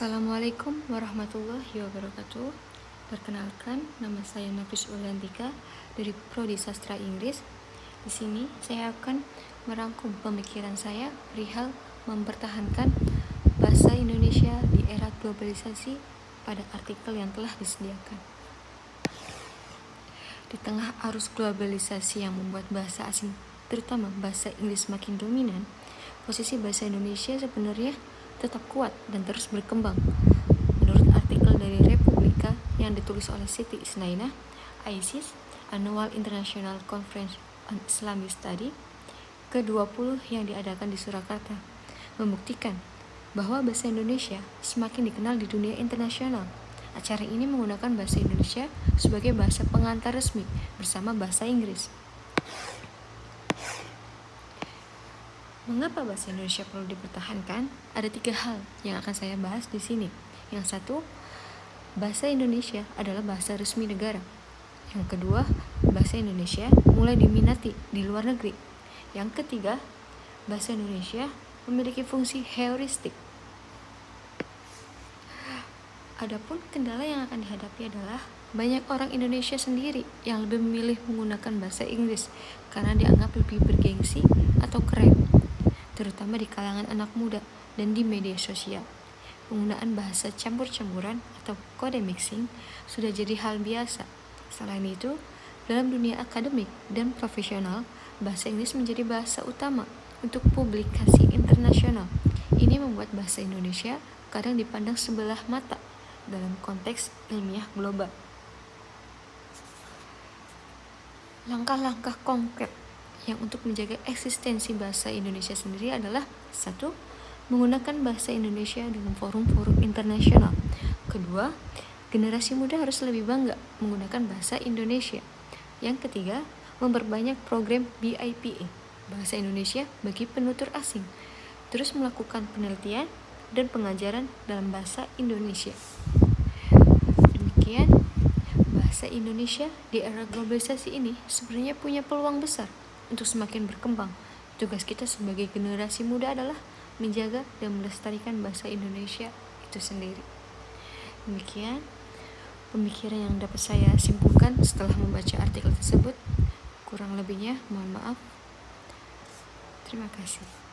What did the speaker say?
Assalamualaikum warahmatullahi wabarakatuh. Perkenalkan, nama saya Nafis Ulantika dari Prodi Sastra Inggris. Di sini saya akan merangkum pemikiran saya perihal mempertahankan bahasa Indonesia di era globalisasi pada artikel yang telah disediakan. Di tengah arus globalisasi yang membuat bahasa asing, terutama bahasa Inggris, makin dominan, posisi bahasa Indonesia sebenarnya tetap kuat dan terus berkembang. Menurut artikel dari Republika yang ditulis oleh Siti Isnainah, ISIS, Annual International Conference on Islamic Study, ke-20 yang diadakan di Surakarta, membuktikan bahwa bahasa Indonesia semakin dikenal di dunia internasional. Acara ini menggunakan bahasa Indonesia sebagai bahasa pengantar resmi bersama bahasa Inggris. Mengapa bahasa Indonesia perlu dipertahankan? Ada 3 hal yang akan saya bahas di sini. Yang satu, bahasa Indonesia adalah bahasa resmi negara. Yang kedua, bahasa Indonesia mulai diminati di luar negeri. Yang ketiga, bahasa Indonesia memiliki fungsi heuristik. Adapun kendala yang akan dihadapi adalah banyak orang Indonesia sendiri yang lebih memilih menggunakan bahasa Inggris karena dianggap lebih bergengsi atau keren, terutama di kalangan anak muda dan di media sosial. Penggunaan bahasa campur-campuran atau kode mixing sudah jadi hal biasa. Selain itu, dalam dunia akademik dan profesional, bahasa Inggris menjadi bahasa utama untuk publikasi internasional. Ini membuat bahasa Indonesia kadang dipandang sebelah mata dalam konteks ilmiah global. Langkah-langkah konkret yang untuk menjaga eksistensi bahasa Indonesia sendiri adalah: 1. Menggunakan bahasa Indonesia dalam forum-forum internasional. Kedua, generasi muda harus lebih bangga menggunakan bahasa Indonesia. Yang ketiga, memperbanyak program BIPA, bahasa Indonesia bagi penutur asing. Terus melakukan penelitian dan pengajaran dalam bahasa Indonesia. Demikian, bahasa Indonesia di era globalisasi ini sebenarnya punya peluang besar untuk semakin berkembang. Tugas kita sebagai generasi muda adalah menjaga dan melestarikan bahasa Indonesia itu sendiri. Demikian pemikiran yang dapat saya simpulkan setelah membaca artikel tersebut. Kurang lebihnya mohon maaf. Terima kasih.